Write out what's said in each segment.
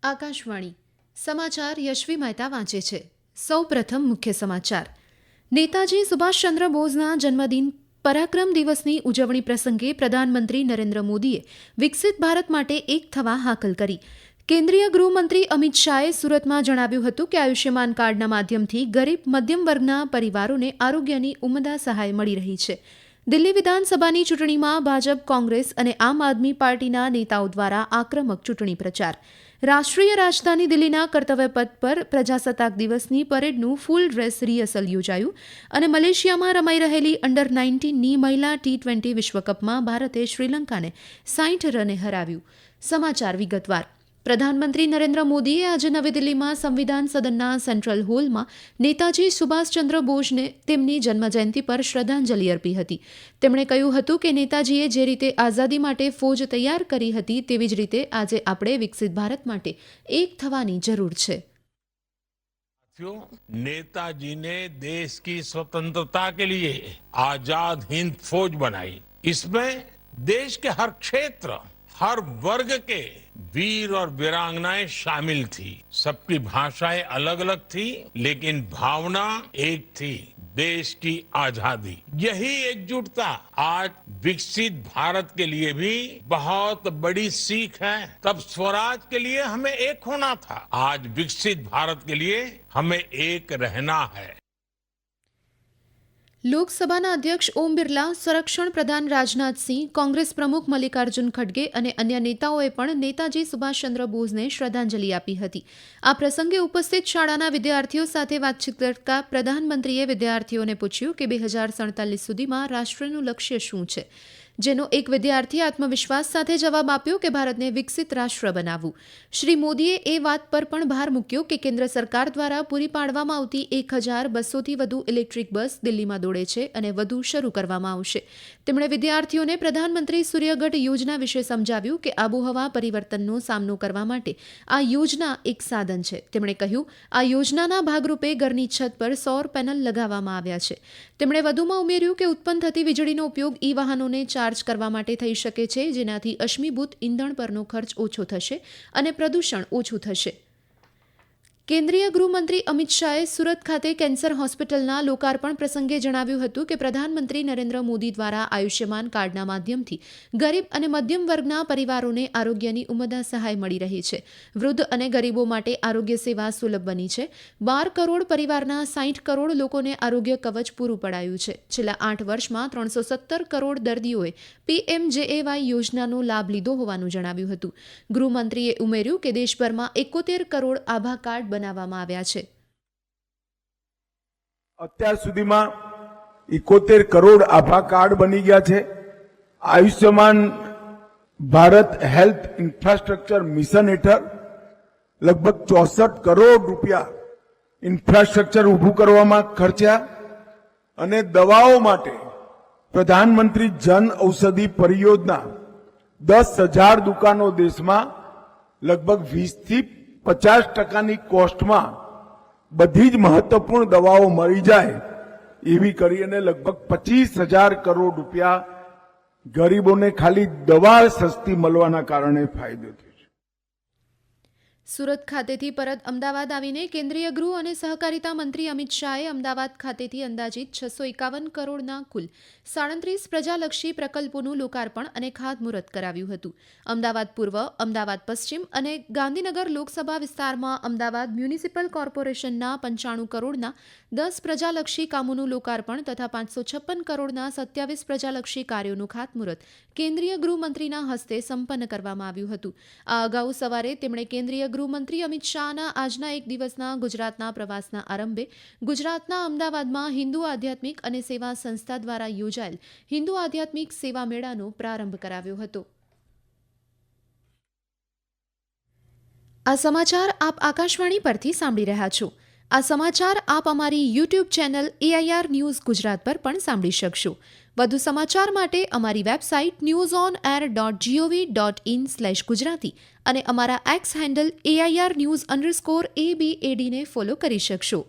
આકાશવાણી સમાચાર યશવી મહેતા વાંચે છે. સૌપ્રથમ મુખ્ય સમાચાર. નેતાજી સુભાષચંદ્ર બોઝના જન્મદિન પરાક્રમ દિવસની ઉજવણી પ્રસંગે પ્રધાનમંત્રી નરેન્દ્ર મોદીએ વિકસિત ભારત માટે એક થવા હાકલ કરી. કેન્દ્રીય ગૃહમંત્રી અમિત શાહે સુરતમાં જણાવ્યું હતું કે આયુષ્યમાન કાર્ડના માધ્યમથી ગરીબ મધ્યમ વર્ગના પરિવારોને આરોગ્યની ઉમદા સહાય મળી રહી છે. દિલ્હી વિધાનસભાની ચૂંટણીમાં ભાજપ, કોંગ્રેસ અને આમ આદમી પાર્ટીના નેતાઓ દ્વારા આક્રમક ચૂંટણી પ્રચાર. રાષ્ટ્રીય રાજધાની દિલ્હીના કર્તવ્ય પથ પર પ્રજાસત્તાક દિવસની પરેડનું ફૂલ ડ્રેસ રિહર્સલ યોજાયું અને મલેશિયામાં રમાઈ રહેલી અંડર 19ની મહિલા T20 વિશ્વકપમાં ભારતે શ્રીલંકાને 60 રને હરાવ્યું. સમાચાર વિગતવાર. પ્રધાનમંત્રી નરેન્દ્ર મોદીએ આજે નવી દિલ્હીમાં સંવિધાન સદનના સેન્ટ્રલ હોલમાં નેતાજી સુભાષચંદ્ર બોઝને તેમની જન્મજયંતિ પર શ્રદ્ધાંજલિ અર્પી હતી. તેમણે કહ્યું હતું કે નેતાજીએ જે રીતે આઝાદી માટે ફોજ તૈયાર કરી હતી તેવી જ રીતે આજે આપણે વિકસિત ભારત માટે એક થવાની જરૂર છે. नेताजी ने देश की स्वतंत्रता के लिए आजाद हिंद फौज बनाई. इसमें देश के हर क्षेत्र, हर वर्ग के वीर और वीरांगनाएं शामिल थी. सबकी भाषाएं अलग अलग थी, लेकिन भावना एक थी, देश की आजादी. यही एकजुटता आज विकसित भारत के लिए भी बहुत बड़ी सीख है. तब स्वराज के लिए हमें एक होना था, आज विकसित भारत के लिए हमें एक रहना है. લોકસભાના અધ્યક્ષ ઓમ બિરલા, સંરક્ષણ પ્રધાન રાજનાથસિંહ, કોંગ્રેસ પ્રમુખ મલ્લિકાર્જુન ખડગે અને અન્ય નેતાઓએ પણ નેતાજી સુભાષચંદ્ર બોઝને શ્રદ્ધાંજલિ આપી હતી. આ પ્રસંગે ઉપસ્થિત શાળાના વિદ્યાર્થીઓ સાથે વાતચીત કરતા પ્રધાનમંત્રીએ વિદ્યાર્થીઓને પૂછ્યું કે 2047 સુધીમાં રાષ્ટ્રનું લક્ષ્ય શું છે, જેનો એક વિદ્યાર્થીએ આત્મવિશ્વાસ સાથે જવાબ આપ્યો કે ભારતને વિકસિત રાષ્ટ્ર બનાવવું. શ્રી મોદીએ એ વાત પર પણ ભાર મૂક્યો કે કેન્દ્ર સરકાર દ્વારા પૂરી પાડવામાં આવતી 1200થી વધુ ઇલેક્ટ્રિક બસ દિલ્હીમાં દોડે છે અને વધુ શરૂ કરવામાં આવશે. તેમણે વિદ્યાર્થીઓને પ્રધાનમંત્રી સૂર્યગઢ યોજના વિશે સમજાવ્યું કે આબોહવા પરિવર્તનનો સામનો કરવા માટે આ યોજના એક સાધન છે. તેમણે કહ્યું, આ યોજનાના ભાગરૂપે ઘરની છત પર સૌર પેનલ લગાવવામાં આવ્યા છે. તેમણે વધુમાં ઉમેર્યું કે ઉત્પન્ન થતી વીજળીનો ઉપયોગ ઈ વાહનોને ચાર્જ કરવા માટે થઈ શકે છે, જેનાથી અશ્મિભૂત ઇંધણ પરનો ખર્ચ ઓછો થશે અને પ્રદૂષણ ઓછું થશે. કેન્દ્રીય ગૃહમંત્રી અમિત શાહે સુરત ખાતે કેન્સર હોસ્પિટલના લોકાર્પણ પ્રસંગે જણાવ્યું હતું કે પ્રધાનમંત્રી નરેન્દ્ર મોદી દ્વારા આયુષ્યમાન કાર્ડના માધ્યમથી ગરીબ અને મધ્યમ વર્ગના પરિવારોને આરોગ્યની ઉમદા સહાય મળી રહી છે. વૃદ્ધ અને ગરીબો માટે આરોગ્ય સેવા સુલભ બની છે. 12 કરોડ પરિવારના 60 કરોડ લોકોને આરોગ્ય કવચ પૂરું પડાયું છે. છેલ્લા 8 વર્ષમાં 317 કરોડ દર્દીઓએ PMJAY યોજનાનો લાભ લીધો હોવાનું જણાવ્યું હતું. ગૃહમંત્રીએ ઉમેર્યું કે દેશભરમાં 71 કરોડ આભા કાર્ડ બનાવવામાં આવ્યા છે. અત્યાર સુધીમાં 71 કરોડ આભા કાર્ડ બની ગયા છે. Ayushman Bharat health infrastructure mission હેઠળ લગભગ 64 કરોડ રૂપિયા ઇન્ફ્રાસ્ટ્રક્ચર ઊભું કરવામાં ખર્ચ્યા અને દવાઓ માટે પ્રધાનમંત્રી જન ઔષધિ પરિયોજના 10,000 દુકાનો દેશમાં લગભગ 20થી 50% કોસ્ટમાં બધી જ મહત્વપૂર્ણ દવાઓ મળી જાય એવી કરી અને લગભગ 25,000 કરોડ રૂપિયા ગરીબોને ખાલી દવા સસ્તી મળવાના કારણે ફાયદો થયો છે. સુરત ખાતેથી પરત અમદાવાદ આવીને કેન્દ્રીય ગૃહ અને સહકારિતા મંત્રી અમિત શાહે અમદાવાદ ખાતેથી અંદાજિત 651 કરોડના કુલ 37 પ્રજાલક્ષી પ્રકલ્પોનું લોકાર્પણ અને ખાતમુહૂર્ત કરાવ્યું હતું. અમદાવાદ પૂર્વ, અમદાવાદ પશ્ચિમ અને ગાંધીનગર લોકસભા વિસ્તારમાં અમદાવાદ મ્યુનિસિપલ કોર્પોરેશનના 95 કરોડના 10 પ્રજાલક્ષી કામોનું લોકાર્પણ તથા 556 કરોડના 27 પ્રજાલક્ષી કાર્યોનું ખાતમુહૂર્ત કેન્દ્રીય ગૃહમંત્રીના હસ્તે સંપન્ન કરવામાં આવ્યું હતું. આ અગાઉ સવારે તેમણે કેન્દ્રીય ગૃહમંત્રી અમિત શાહના આજના એક દિવસના ગુજરાતના પ્રવાસના આરંભે ગુજરાતના અમદાવાદમાં હિન્દુ આધ્યાત્મિક અને સેવા સંસ્થા દ્વારા યોજાયેલ હિન્દુ આધ્યાત્મિક સેવા મેળાનો પ્રારંભ કરાવ્યો હતો. આ સમાચાર આપ આકાશવાણી પરથી સાંભળી રહ્યા છો. આ સમાચાર આપ અમારી YouTube channel AIR news Gujarat પર પણ સાંભળી શકશો. વધુ સમાચાર માટે અમારી વેબસાઇટ newsonair.gov.in/gujarati અને અમારા એક્સ હેન્ડલ AIR_news_ABAD ને ફોલો કરી શકશો.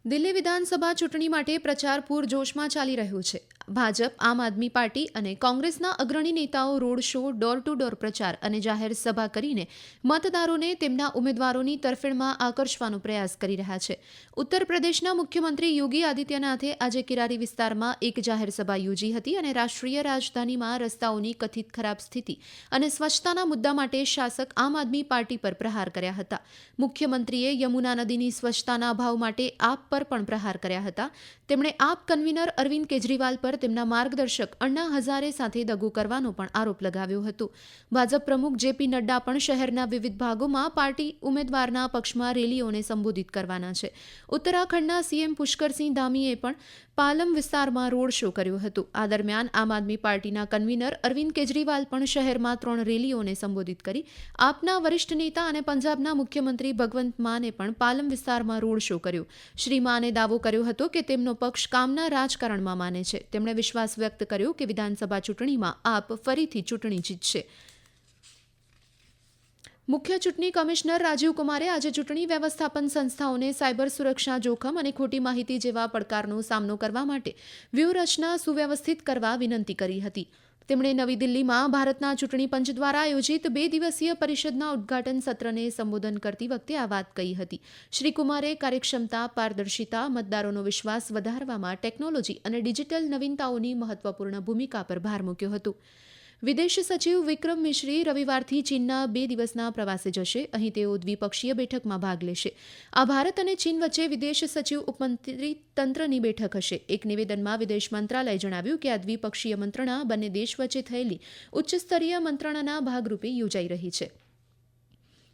દિલ્હી વિધાનસભા ચૂંટણી માટે પ્રચાર પૂરજોશમાં ચાલી રહ્યો છે. ભાજપ, આમ આદમી પાર્ટી અને કોંગ્રેસના અગ્રણી નેતાઓ road show, door to door પ્રચાર અને જાહેર સભા કરીને મતદારોને તેમના ઉમેદવારોની તરફેણમાં આકર્ષવાનો પ્રયાસ કરી રહ્યા છે. ઉત્તર પ્રદેશના મુખ્યમંત્રી યોગી આદિત્યનાથે આજે કિરારી વિસ્તારમાં એક જાહેર સભા યોજી હતી અને રાષ્ટ્રીય રાજધાનીમાં રસ્તાઓની કથિત ખરાબ સ્થિતિ અને સ્વચ્છતાના મુદ્દા માટે શાસક આમ આદમી પાર્ટી પર પ્રહાર કર્યા હતા. મુખ્યમંત્રીએ યમુના નદીની સ્વચ્છતાના અભાવ માટે આપ પર પણ પ્રહાર કર્યા હતા. તેમણે આપ કન્વીનર અરવિંદ કેજરીવાલ પર તેમના માર્ગદર્શક અણ્ણા હઝારે સાથે દગો કરવાનો પણ આરોપ લગાવ્યો હતો. ભાજપ પ્રમુખ જેપી નડ્ડા પણ શહેરના વિવિધ ભાગોમાં પાર્ટી ઉમેદવારના પક્ષમાં રેલીઓને સંબોધિત કરવાના છે. ઉત્તરાખંડના સીએમ પુષ્કરસિંહ ધામીએ પણ પાલમ વિસ્તારમાં રોડ શો કર્યો હતો. આ દરમિયાન આમ આદમી પાર્ટીના કન્વીનર અરવિંદ કેજરીવાલ પણ શહેરમાં 3 રેલીઓને સંબોધિત કરી. આપના વરિષ્ઠ નેતા અને પંજાબના મુખ્યમંત્રી ભગવંત માને પણ પાલમ વિસ્તારમાં રોડ શો કર્યો. શ્રી માને દાવો કર્યો હતો કે તેમનો પક્ષ કામના રાજકારણમાં માને છે. તેમણે વિશ્વાસ વ્યક્ત કર્યો કે વિધાનસભા ચૂંટણીમાં આપ ફરીથી ચૂંટણી જીતશે. મુખ્ય ચૂંટણી કમિશનર રાજીવ કુમારે આજે ચૂંટણી વ્યવસ્થાપન સંસ્થાઓને સાયબર સુરક્ષા જોખમ અને ખોટી માહિતી જેવા પડકારનો સામનો કરવા માટે વ્યૂહરચના સુવ્યવસ્થિત કરવા વિનંતી કરી હતી. તેમણે નવી દિલ્હીમાં ભારતના ચૂંટણી પંચ દ્વારા આયોજિત 2 દિવસીય પરિષદના ઉદ્ઘાટન સત્રને સંબોધન કરતી વખતે આ વાત કહી હતી. શ્રી કુમારે કાર્યક્ષમતા, પારદર્શિતા, મતદારોનો વિશ્વાસ વધારવામાં ટેકનોલોજી અને ડિજિટલ નવીનતાઓની મહત્વપૂર્ણ ભૂમિકા પર ભાર મૂક્યો હતો. વિદેશ સચિવ વિક્રમ મિશ્રી રવિવારથી ચીનના 2 દિવસના પ્રવાસે જશે. અહીં તેઓ દ્વિપક્ષીય બેઠકમાં ભાગ લેશે. આ ભારત અને ચીન વચ્ચે વિદેશ સચિવ ઉપમંત્રી તંત્રની બેઠક હશે. એક નિવેદનમાં વિદેશ મંત્રાલયે જણાવ્યું કે આ દ્વિપક્ષીય મંત્રણા બંને દેશ વચ્ચે થયેલી ઉચ્ચસ્તરીય મંત્રણાના ભાગરૂપે યોજાઈ રહી છે.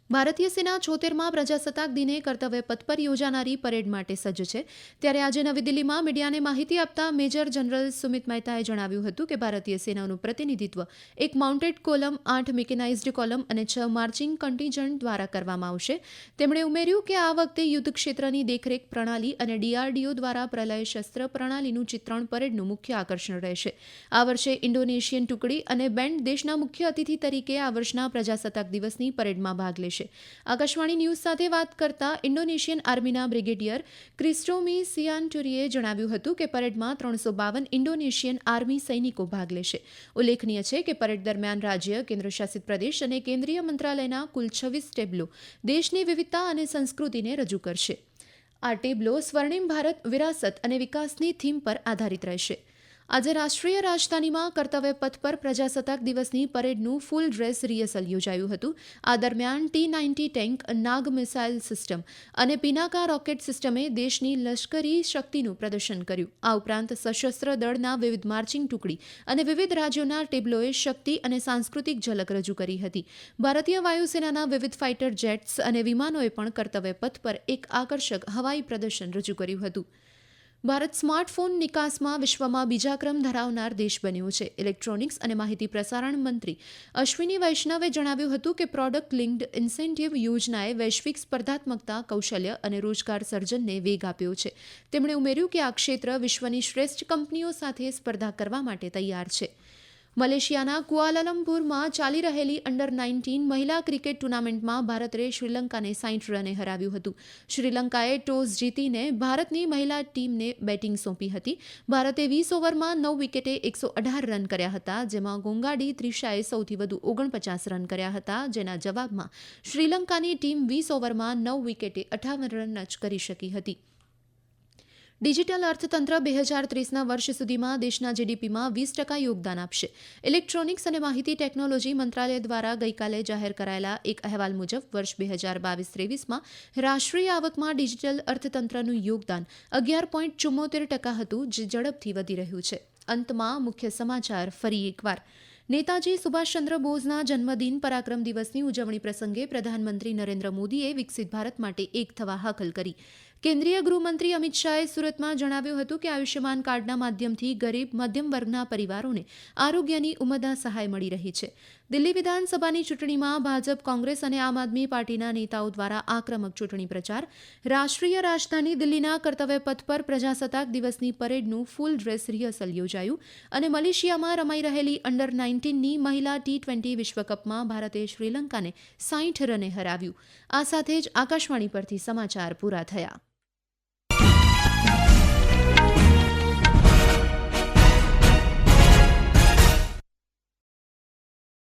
ભારતીય સેના 76મા પ્રજાસત્તાક દિને કર્તવ્ય પથ પર યોજાનારી પરેડ માટે સજ્જ છે. ત્યારે આજે નવી દિલ્હીમાં મીડિયાને માહિતી આપતા મેજર જનરલ સુમિત મહેતાએ જણાવ્યું હતું કે ભારતીય સેનાનું પ્રતિનિધિત્વ એક માઉન્ટેડ કોલમ, 8 મિકેનાઇઝ્ડ કોલમ અને 6 માર્ચિંગ કન્ટિન્જન્ટ દ્વારા કરવામાં આવશે. તેમણે ઉમેર્યું કે આ વખતે યુદ્ધ ક્ષેત્રની દેખરેખ પ્રણાલી અને ડીઆરડીઓ દ્વારા પ્રલય શસ્ત્ર પ્રણાલીનું ચિત્રણ પરેડનું મુખ્ય આકર્ષણ રહેશે. આ વર્ષે ઇન્ડોનેશિયન ટુકડી અને બેન્ડ દેશના મુખ્ય અતિથિ તરીકે આ વર્ષના પ્રજાસત્તાક દિવસની પરેડમાં ભાગ લેશે. આકાશવાણી ન્યૂઝ સાથે વાત કરતા ઇન્ડોનેશિયન આર્મીના બ્રિગેડિયર ક્રિસ્ટોમી સિયાન્ટુરીએ જણાવ્યું હતું કે પરેડમાં 352 ઇન્ડોનેશિયન આર્મી સૈનિકો ભાગ લેશે. ઉલ્લેખનીય છે કે પરેડ દરમિયાન રાજ્ય, કેન્દ્રશાસિત પ્રદેશ અને કેન્દ્રીય મંત્રાલયના કુલ 26 ટેબ્લો દેશની વિવિધતા અને સંસ્કૃતિને રજૂ કરશે. આ ટેબ્લો સ્વર્ણિમ ભારત, વિરાસત અને વિકાસની થીમ પર આધારિત રહેશે. આજે રાષ્ટ્રીય રાજધાનીમાં કર્તવ્ય પથ પર પ્રજાસત્તાક દિવસની પરેડનું ફૂલ ડ્રેસ રિહર્સલ યોજાયું હતું. આ દરમિયાન T-90 ટેન્ક, નાગ મિસાઇલ સિસ્ટમ અને પિનાકા રોકેટ સિસ્ટમે દેશની લશ્કરી શક્તિનું પ્રદર્શન કર્યું. આ ઉપરાંત સશસ્ત્ર દળના વિવિધ માર્ચિંગ ટુકડી અને વિવિધ રાજ્યોના ટેબ્લોએ શક્તિ અને સાંસ્કૃતિક ઝલક રજૂ કરી હતી. ભારતીય વાયુસેનાના વિવિધ ફાઇટર જેટ્સ અને વિમાનોએ પણ કર્તવ્ય પથ પર એક આકર્ષક હવાઈ પ્રદર્શન રજૂ કર્યું હતું. ભારત સ્માર્ટફોન નિકાસમાં વિશ્વમાં બીજા ક્રમ ધરાવનાર દેશ બન્યો છે. ઇલેક્ટ્રોનિક્સ અને માહિતી પ્રસારણ મંત્રી અશ્વિની વૈષ્ણવે જણાવ્યું હતું કે પ્રોડક્ટ લિંક્ડ ઇન્સેન્ટિવ યોજનાએ વૈશ્વિક સ્પર્ધાત્મકતા, કૌશલ્ય અને રોજગાર સર્જનને વેગ આપ્યો છે. તેમણે ઉમેર્યું કે આ ક્ષેત્ર વિશ્વની શ્રેષ્ઠ કંપનીઓ સાથે સ્પર્ધા કરવા માટે તૈયાર છે. મલેશિયાના કુઆલાલંપુરમાં ચાલી રહેલી અંડર-19 મહિલા ક્રિકેટ ટૂર્નામેન્ટમાં ભારતે શ્રીલંકાને 60 રને હરાવ્યું હતું. શ્રીલંકાએ ટોસ જીતીને ભારતની મહિલા ટીમને બેટિંગ સોંપી હતી. ભારતે 20 ઓવરમાં 9 વિકેટે 118 રન કર્યા હતા, જેમાં ગોંગાડી ત્રિશાએ સૌથી વધુ 49 રન કર્યા હતા, જેના જવાબમાં શ્રીલંકાની ટીમ 20 ઓવરમાં 9 વિકેટે 58 રન જ કરી શકી હતી. ડિજિટલ અર્થતંત્ર 2030ના વર્ષ સુધીમાં દેશના જીડીપીમાં 20% યોગદાન આપશે. ઇલેક્ટ્રોનિક્સ અને માહિતી ટેકનોલોજી મંત્રાલય દ્વારા ગઈકાલે જાહેર કરાયેલા એક અહેવાલ મુજબ વર્ષ 2022-23માં રાષ્ટ્રીય આવકમાં ડિજિટલ અર્થતંત્રનું યોગદાન 11.74% હતું, જે ઝડપથી વધી રહ્યું છે. અંતમાં મુખ્ય સમાચાર ફરી એકવાર. નેતાજી સુભાષચંદ્ર બોઝના જન્મદિન પરાક્રમ દિવસની ઉજવણી પ્રસંગે પ્રધાનમંત્રી નરેન્દ્ર મોદીએ વિકસિત ભારત માટે એક થવા હાકલ કરી. કેન્દ્રીય ગૃહમંત્રી અમિત શાહે સુરતમાં જણાવ્યું હતું કે આયુષ્યમાન કાર્ડના માધ્યમથી ગરીબ મધ્યમ વર્ગના પરિવારોને આરોગ્યની ઉમદા સહાય મળી રહી છે. દિલ્હી વિધાનસભાની ચૂંટણીમાં ભાજપ, કોંગ્રેસ અને આમ આદમી પાર્ટીના નેતાઓ દ્વારા આક્રમક ચૂંટણી પ્રચાર. રાષ્ટ્રીય રાજધાની દિલ્હીના કર્તવ્ય પથ પર પ્રજાસત્તાક દિવસની પરેડનું ફૂલ ડ્રેસ રિહર્સલ યોજાયું. અને મલેશિયામાં રમાઈ રહેલી અંડર-19ની મહિલા T-20 વિશ્વકપમાં ભારતે શ્રીલંકાને 60 રને હરાવ્યું. આ સાથે જ આકાશવાણી પરથી સમાચાર પૂરા થયા.